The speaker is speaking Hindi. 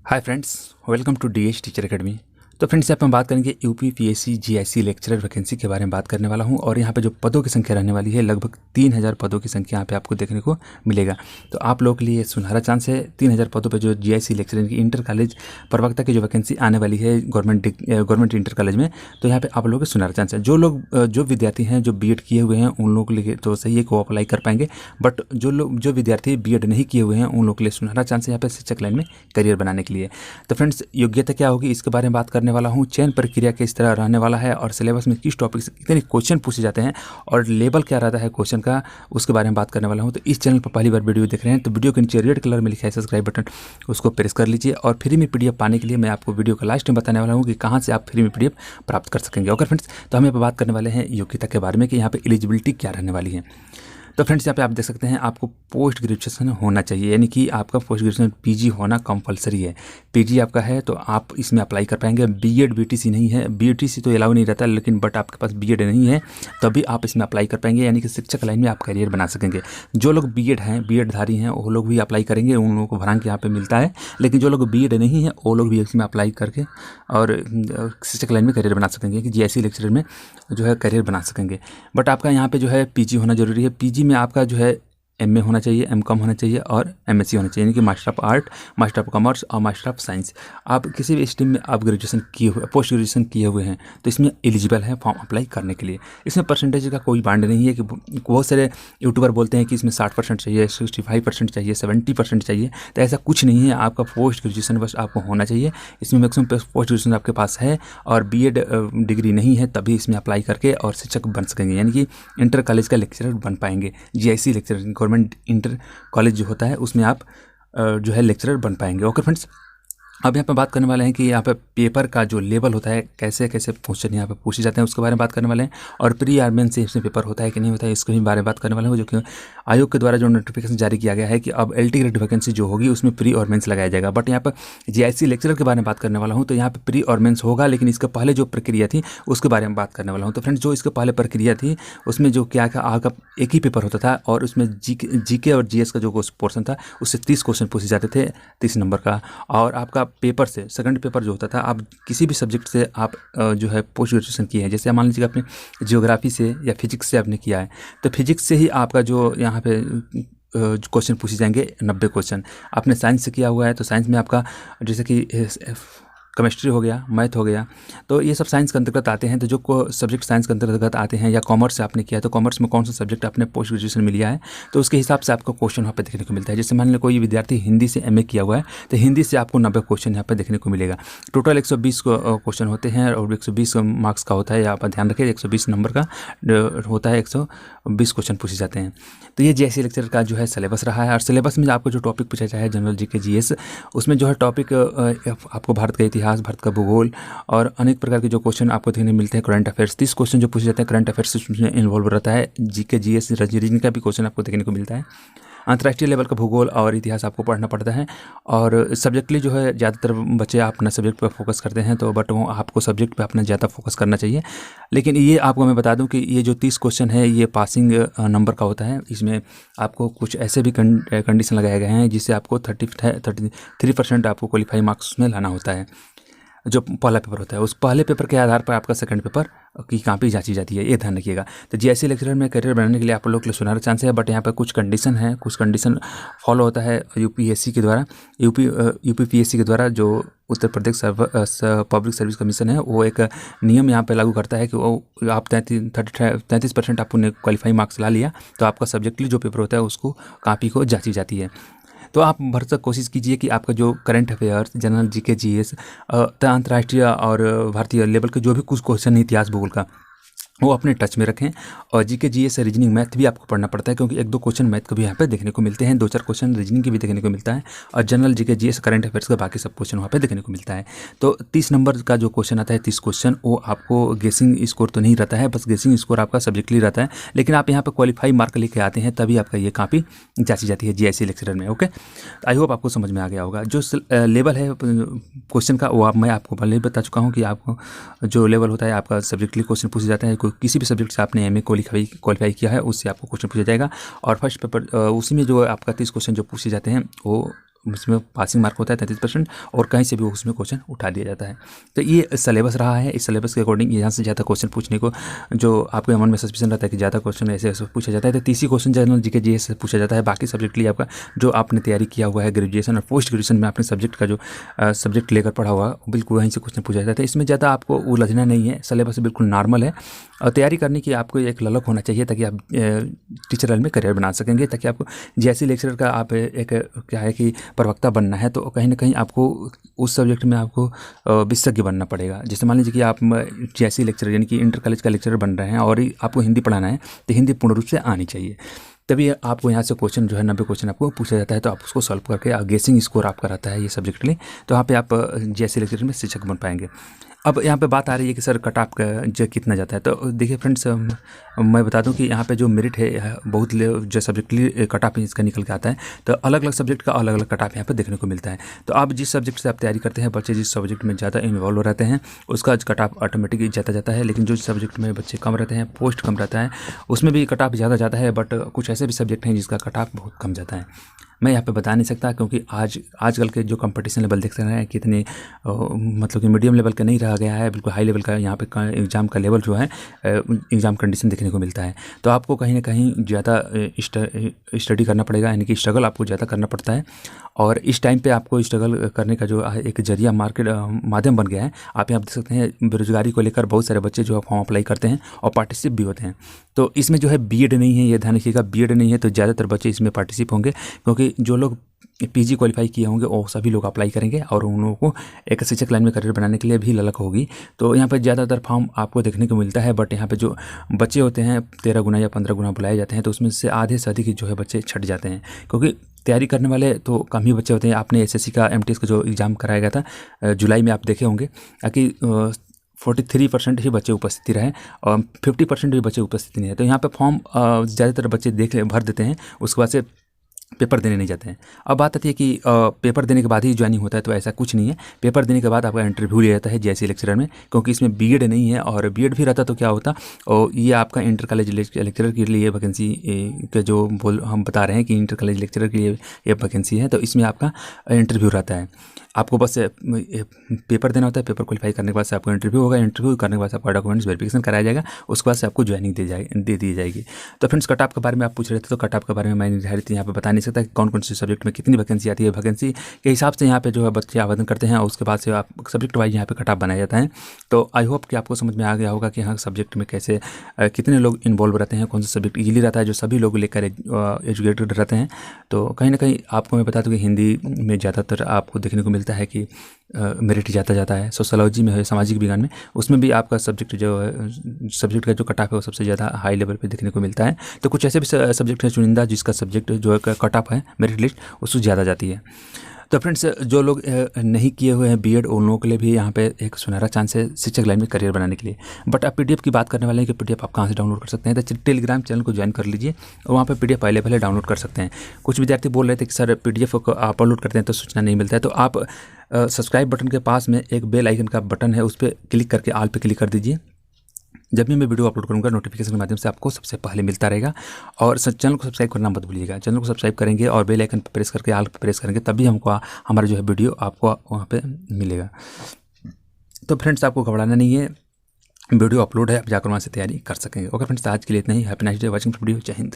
Hi friends, welcome to DH teacher academy. तो फ्रेंड्स, यहाँ पे हम बात करेंगे UP PSC GIC lecturer vacancy के बारे में बात करने वाला हूँ। और यहाँ पे जो पदों की संख्या रहने वाली है, लगभग 3000 पदों की संख्या यहाँ पे आपको देखने को मिलेगा। तो आप लोगों के लिए सुनहरा चांस है। 3000 पदों पे जो जीआईसी लेक्चरर की इंटर कॉलेज प्रवक्ता की जो वैकेंसी आने वाली है गवर्नमेंट इंटर कॉलेज में, तो यहाँ पे आप लोगों के सुनहरा चांस है। जो विद्यार्थी हैं जो बीएड किए हुए हैं उन लोगों के लिए तो सही है कि वो अप्लाई कर पाएंगे, बट जो विद्यार्थी बीएड नहीं किए हुए हैं उन लोगों के लिए सुनहरा चांस है यहाँ पे शिक्षक लाइन में करियर बनाने के लिए। तो फ्रेंड्स, योग्यता क्या होगी इसके बारे में बात करने वाला हूँ। चयन प्रक्रिया किस तरह रहने वाला है और सिलेबस में किस टॉपिक से कितने क्वेश्चन पूछे जाते हैं और लेवल क्या रहता है क्वेश्चन का, उसके बारे में बात करने वाला हूँ। तो इस चैनल पर पहली बार वीडियो देख रहे हैं तो वीडियो के नीचे रेड कलर में लिखा है सब्सक्राइब बटन, उसको प्रेस कर लीजिए। और फ्री में पीडीएफ पाने के लिए मैं आपको वीडियो का लास्ट में बताने वाला हूँ कि कहाँ से आप फ्री में पीडीएफ प्राप्त कर सकेंगे। ओके फ्रेंड्स, तो हम यहाँ पर बात करने वाले हैं योग्यता के बारे में कि यहाँ पे एलिजिबिलिटी क्या रहने वाली है। तो फ्रेंड्स, यहाँ पे आप देख सकते हैं आपको पोस्ट ग्रेजुएशन होना चाहिए, यानी कि आपका पोस्ट ग्रेजुएशन पीजी होना कंपलसरी है। पीजी आपका है तो आप इसमें अप्लाई कर पाएंगे। बीएड बीटीसी नहीं है, बीटीसी तो अलाउ नहीं रहता, लेकिन बट आपके पास बीएड नहीं है तभी आप इसमें अप्लाई कर पाएंगे, यानी कि शिक्षक लाइन में आप करियर बना सकेंगे। जो लोग बीएड हैं, बीएड धारी हैं, वो लोग भी अप्लाई करेंगे, उन लोगों को भरांक यहाँ पे मिलता है। लेकिन जो लोग बीएड नहीं है वो लोग भी इसमें अप्लाई करके और शिक्षक लाइन में करियर बना सकेंगे, कि जीआईसी लेक्चरर में जो है करियर बना सकेंगे। बट आपका यहाँ पे जो है पीजी होना जरूरी है। पीजी में आपका जो है एमए होना चाहिए, एमकॉम होना चाहिए और एमएससी होना चाहिए, यानी कि master of art, master of commerce और मास्टर ऑफ साइंस। आप किसी भी स्ट्रीम में आप ग्रेजुएशन किए हुए, पोस्ट ग्रेजुएशन किए हुए हैं तो इसमें एलिजिबल है फॉर्म अप्लाई करने के लिए। इसमें परसेंटेज का कोई बांड नहीं है कि बहुत सारे यूट्यूबर बोलते हैं कि इसमें 60% चाहिए, 65% चाहिए, 70% चाहिए। तो ऐसा कुछ नहीं है। आपका पोस्ट ग्रेजुएशन बस आपको होना चाहिए। इसमें मैक्सिमम पोस्ट ग्रेजुएशन आपके पास है और बीएड डिग्री नहीं है तभी इसमें अप्लाई करके और शिक्षक बन सकेंगे, यानी कि इंटर कॉलेज का लेक्चरर बन पाएंगे। GIC lecturer, government inter college जो होता है उसमें आप जो है लेक्चरर बन पाएंगे। ओके फ्रेंड्स, अब यहाँ पे बात करने वाले हैं कि यहाँ पे पेपर का जो लेवल होता है, कैसे कैसे क्वेश्चन यहाँ पे पूछे जाते हैं उसके बारे में बात करने वाले हैं। और प्री आर्मेन से इसमें पेपर होता है कि नहीं होता है इसके भी बारे में बात करने वाले हैं, जो कि आयोग के द्वारा जो नोटिफिकेशन जारी किया गया है कि अब एलटी ग्रेड वैकेंसी जो होगी उसमें प्री और मेंस लगाया जाएगा। बट यहाँ पर जीआईसी लेक्चरर के बारे में बात करने वाला हूँ तो यहाँ पर प्री और मेंस होगा, लेकिन इसके पहले जो प्रक्रिया थी उसके बारे में बात करने वाला हूँ। तो फ्रेंड्स, जो इसके पहले प्रक्रिया थी उसमें जो क्या आपका एक ही पेपर होता था और उसमें जीके और जीएस का जो पोर्सन था उससे 30 क्वेश्चन पूछे जाते थे, 30 नंबर का। और आपका पेपर से सेकंड पेपर जो होता था, आप किसी भी सब्जेक्ट से आप जो है पोस्ट ग्रेजुएशन किए हैं, जैसे मान लीजिए आपने जियोग्राफी से या फिजिक्स से आपने किया है तो फिजिक्स से ही आपका जो यहाँ पे क्वेश्चन पूछे जाएंगे 90 क्वेश्चन। आपने साइंस से किया हुआ है तो साइंस में आपका जैसे कि केमिस्ट्री हो गया, मैथ हो गया, तो ये सब साइंस के अंतर्गत आते हैं। तो जो सब्जेक्ट साइंस के अंतर्गत आते हैं, या कॉमर्स से आपने किया तो कॉमर्स में कौन सा सब्जेक्ट आपने पोस्ट ग्रेजुएशन में लिया है तो उसके हिसाब से आपको क्वेश्चन वहाँ पे देखने को मिलता है। जैसे मान लीजिए कोई विद्यार्थी हिंदी से एमए किया हुआ है तो हिंदी से आपको 90 क्वेश्चन यहाँ पे देखने को मिलेगा। टोटल 120 क्वेश्चन होते हैं और 120 मार्क्स का होता है, आप ध्यान रखिए 120 नंबर का होता है, 120 क्वेश्चन पूछे जाते हैं। तो ये जीआईसी लेक्चर का जो है सिलेबस रहा है। और सिलेबस में आपको जो टॉपिक पूछा जाए जनरल जीके जीएस, उसमें जो है टॉपिक आपको भारत का इतिहास, भारत का भूगोल और अनेक प्रकार के जो क्वेश्चन आपको देखने मिलते हैं। करंट अफेयर्स 30 क्वेश्चन जो पूछे जाते हैं करंट अफेयर्स उसमें इन्वॉल्व रहता है। जीके जीएस रीजनिंग का भी क्वेश्चन आपको देखने को मिलता है। अंतर्राष्ट्रीय लेवल का भूगोल और इतिहास आपको पढ़ना पड़ता है। और सब्जेक्टली जो है ज़्यादातर बच्चे अपना सब्जेक्ट पर फोकस करते हैं, तो बट वो आपको सब्जेक्ट पे अपना ज़्यादा फोकस करना चाहिए। लेकिन ये आपको मैं बता दूं कि ये जो 30 क्वेश्चन है ये पासिंग नंबर का होता है। इसमें आपको कुछ ऐसे भी कंडीशन लगाए गए हैं जिससे आपको 33% आपको क्वालिफाई मार्क्स में लाना होता है। जो पहला पेपर होता है उस पहले पेपर के आधार पर आपका सेकंड पेपर की कॉपी जांची जाती है, ये ध्यान रखिएगा। तो जीआईसी लेक्चरर में करियर बनाने के लिए आप लोग के लिए सुनहरा चांस है, बट यहाँ पर कुछ कंडीशन है, कुछ कंडीशन फॉलो होता है यूपीएससी के द्वारा, यूपीपीएससी के द्वारा। जो Uttar Pradesh public service commission है वो एक नियम यहाँ पे लागू करता है कि वो आप 33% आपने क्वालिफाई मार्क्स ला लिया तो आपका सब्जेक्टली जो पेपर होता है उसको कॉपी को जांची जाती है। तो आप भरसक कोशिश कीजिए कि आपका जो current affairs, general GK GS, अंतर्राष्ट्रीय और भारतीय लेवल के जो भी कुछ क्वेश्चन है इतिहास भूगोल का वो अपने टच में रखें। और जीके जीएस से रीजनिंग मैथ भी आपको पढ़ना पड़ता है, क्योंकि 1-2 क्वेश्चन मैथ को भी यहाँ पे देखने को मिलते हैं, 2-4 क्वेश्चन रीजनिंग के भी देखने को मिलता है। और general GK GS current affairs का बाकी सब क्वेश्चन वहाँ पे देखने को मिलता है। तो 30 नंबर का जो क्वेश्चन आता है, 30 क्वेश्चन, वो आपको गेसिंग स्कोर तो नहीं रहता है, बस गेसिंग स्कोर आपका सब्जेक्टली रहता है। लेकिन आप यहाँ पर क्वालिफाई मार्क लेके आते हैं तभी आपका ये कॉपी जांची जाती है जीआईसी लेक्चरर में। ओके, आई होप आपको समझ में आ गया होगा। जो लेवल है क्वेश्चन का वो मैं आपको पहले ही बता चुका हूँ कि आपको जो लेवल होता है आपका सब्जेक्टली क्वेश्चन पूछे जाते हैं। किसी भी सब्जेक्ट से आपने एमए क्वालिफाई किया है उससे आपको क्वेश्चन पूछा जाएगा। और फर्स्ट पेपर उसी में जो आपका 30 क्वेश्चन जो पूछे जाते हैं वो उसमें पासिंग मार्क होता है 33% और कहीं से भी उसमें क्वेश्चन उठा लिया जाता है। तो ये सिलेबस रहा है। इस सिलेबस के अकॉर्डिंग यहाँ से ज़्यादा क्वेश्चन पूछने को जो आपके मन में सस्पेंशन रहता है कि ज़्यादा क्वेश्चन ऐसे ऐसे पूछा जाता है, तो 30 ही क्वेश्चन जनरल जीके जीएस से पूछा जाता है। बाकी सब्जेक्ट लिए आपका जो आपने तैयारी किया हुआ है ग्रेजुएशन और पोस्ट ग्रेजुएशन में अपने सब्जेक्ट का जो सब्जेक्ट लेकर पढ़ा हुआ बिल्कुल वहीं से क्वेश्चन पूछा जाता है। इसमें ज़्यादा आपको उलझना नहीं है, सिलेबस बिल्कुल नॉर्मल है। और तैयारी करने की आपको एक ललक होना चाहिए ताकि आप टीचर लाइन में करियर बना सकेंगे, ताकि आपको जैसे लेक्चरर का आप एक क्या है कि प्रवक्ता बनना है तो कहीं ना कहीं आपको उस सब्जेक्ट में आपको विशेषज्ञ बनना पड़ेगा। जैसे मान लीजिए कि आप जैसी लेक्चरर यानी कि इंटर कॉलेज का लेक्चरर बन रहे हैं और आपको हिंदी पढ़ाना है तो हिंदी पूर्ण रूप से आनी चाहिए, तभी आपको यहाँ से क्वेश्चन जो है 90 क्वेश्चन आपको पूछा जाता है। तो आप उसको सॉल्व करके गेसिंग स्कोर आपका रहता है ये सब्जेक्ट के लिए, तो यहाँ पे आप जैसे लेक्चर में शिक्षक बन पाएंगे। अब यहाँ पे बात आ रही है कि सर कट ऑफ का जो कितना जाता है, तो देखिए फ्रेंड्स मैं बता दूं कि यहाँ पे जो मेरिट है बहुत जो सब्जेक्ट लिए कट ऑफ इसका निकल के आता है, तो अलग अलग सब्जेक्ट का अलग अलग कट ऑफ यहाँ पे देखने को मिलता है। तो आप जिस सब्जेक्ट से आप तैयारी करते हैं, बच्चे जिस सब्जेक्ट में ज़्यादा इन्वॉल्व रहते हैं उसका कट ऑफ ऑटोमेटिक जाता है, लेकिन जो सब्जेक्ट में बच्चे कम रहते हैं, पोस्ट कम रहता है, उसमें भी कट ऑफ ज़्यादा जाता है। बट कुछ ऐसे भी सब्जेक्ट हैं जिसका कट ऑफ बहुत कम जाता है। मैं यहाँ पे बता नहीं सकता क्योंकि आजकल के जो कंपटीशन लेवल देख रहे हैं कितने मतलब कि मीडियम लेवल का नहीं रहा गया है, बिल्कुल हाई लेवल का यहाँ पे एग्ज़ाम का लेवल जो है एग्ज़ाम कंडीशन देखने को मिलता है। तो आपको कहीं ना कहीं ज़्यादा स्टडी करना पड़ेगा, यानी कि स्ट्रगल आपको ज़्यादा करना पड़ता है। और इस टाइम पे आपको स्ट्रगल करने का जो एक जरिया माध्यम बन गया है। आप यहाँ देख सकते हैं बेरोजगारी को लेकर बहुत सारे बच्चे जो है फॉर्म अप्लाई करते हैं और पार्टिसिपेट भी होते हैं। तो इसमें जो है बीएड नहीं है, ये ध्यान रखिएगा, बीएड नहीं है तो ज़्यादातर बच्चे इसमें पार्टिसिपेट होंगे, क्योंकि जो लोग पीजी क्वालिफाई किए होंगे वो सभी लोग अप्लाई करेंगे और उन लोगों को एक शिक्षक लाइन में करियर बनाने के लिए भी ललक होगी। तो यहाँ पर ज़्यादातर फॉर्म आपको देखने को मिलता है। बट यहाँ पे जो बच्चे होते हैं 13 गुना या 15 गुना बुलाए जाते हैं, तो उसमें से आधे से अधिक जो है बच्चे छट जाते हैं, क्योंकि तैयारी करने वाले तो कम ही बच्चे होते हैं। आपने एसएससी का एमटीएस का जो एग्ज़ाम कराया गया था जुलाई में, आप देखे होंगे कि 43% ही बच्चे उपस्थिति रहे और 50% भी बच्चे उपस्थिति नहीं है। तो यहाँ पे फॉर्म ज़्यादातर बच्चे भर देते हैं, उसके बाद से पेपर देने नहीं जाते हैं। अब बात आती है कि पेपर देने के बाद ही ज्वाइनिंग होता है, तो ऐसा कुछ नहीं है। पेपर देने के बाद आपका इंटरव्यू लिया जाता है जैसी लेक्चरर में, क्योंकि इसमें बीएड नहीं है। और बीएड भी रहता तो क्या होता, और ये आपका इंटर कॉलेज लेक्चरर के लिए वैकेंसी के जो हम बता रहे हैं कि इंटर कॉलेज लेक्चरर के लिए ये वैकेंसी है, तो इसमें आपका इंटरव्यू रहता है। आपको बस पेपर देना होता है, पेपर क्वालिफाई करने के बाद से आपको इंटरव्यू होगा, इंटरव्यू करने के बाद आपका डॉक्यूमेंट्स वेरिफिकेशन कराया जाएगा, उसके बाद से आपको ज्वाइनिंग दे दी जाएगी। तो फ्रेंड्स कट ऑफ के बारे में आप पूछ रहे थे, तो कट ऑफ के बारे में मैं निर्धारित यहाँ पे बता नहीं सकता कि कौन कौन से सब्जेक्ट में कितनी वैकेंसी आती है। वैकेंसी के हिसाब से यहाँ पे जो है बच्चे आवेदन करते हैं और उसके बाद से आप सब्जेक्ट वाइज यहाँ पे कट ऑफ बनाया जाता है। तो आई होप कि आपको समझ में आ गया होगा कि हाँ सब्जेक्ट में कैसे कितने लोग इन्वॉल्व रहते हैं, कौन सा सब्जेक्ट ईजिली रहता है जो सभी लोग लेकर एजुकेटेड रहते हैं। तो कहीं ना कहीं आपको मैं बता दूँ कि हिंदी में ज़्यादातर आपको देखने को मिलता है कि मेरिट जाता है। सोशोलॉजी में है, सामाजिक विज्ञान में, उसमें भी आपका सब्जेक्ट जो है सब्जेक्ट का जो कट ऑफ है वो सबसे ज़्यादा हाई लेवल पे देखने को मिलता है। तो कुछ ऐसे भी सब्जेक्ट है चुनिंदा जिसका सब्जेक्ट जो है कट ऑफ है मेरिट लिस्ट उससे ज़्यादा जाती है। तो फ्रेंड्स जो लोग नहीं किए हुए हैं बीएड, उन लोगों के लिए भी यहाँ पे एक सुनहरा चांस है शिक्षक लाइन में करियर बनाने के लिए। बट आप पीडीएफ की बात करने वाले हैं कि पीडीएफ आप कहाँ से डाउनलोड कर सकते हैं, तो टेलीग्राम चैनल को ज्वाइन कर लीजिए और वहाँ पे पीडीएफ अवेलेबल है, डाउनलोड कर सकते हैं। कुछ विद्यार्थी बोल रहे थे कि सर पीडीएफ को आप अपलोड करते हैं तो सूचना नहीं मिलता है, तो आप सब्सक्राइब बटन के पास में एक बेल आइकन का बटन है, उस पर क्लिक करके ऑल पे क्लिक कर दीजिए। जब भी मैं वीडियो अपलोड करूंगा नोटिफिकेशन के माध्यम से आपको सबसे पहले मिलता रहेगा। और चैनल को सब्सक्राइब करना मत भूलिएगा, चैनल को सब्सक्राइब करेंगे और बेल आइकन पर प्रेस करके ऑल पे प्रेस करेंगे, तभी हमको हमारा जो है वीडियो आपको वहाँ पे मिलेगा। तो फ्रेंड्स आपको घबराना नहीं है, वीडियो अपलोड है, आप जाकर वहाँ से तैयारी कर सकेंगे। ओके फ्रेंड्स, आज के लिए इतना ही। Happy nice day watching video. जय हिंद।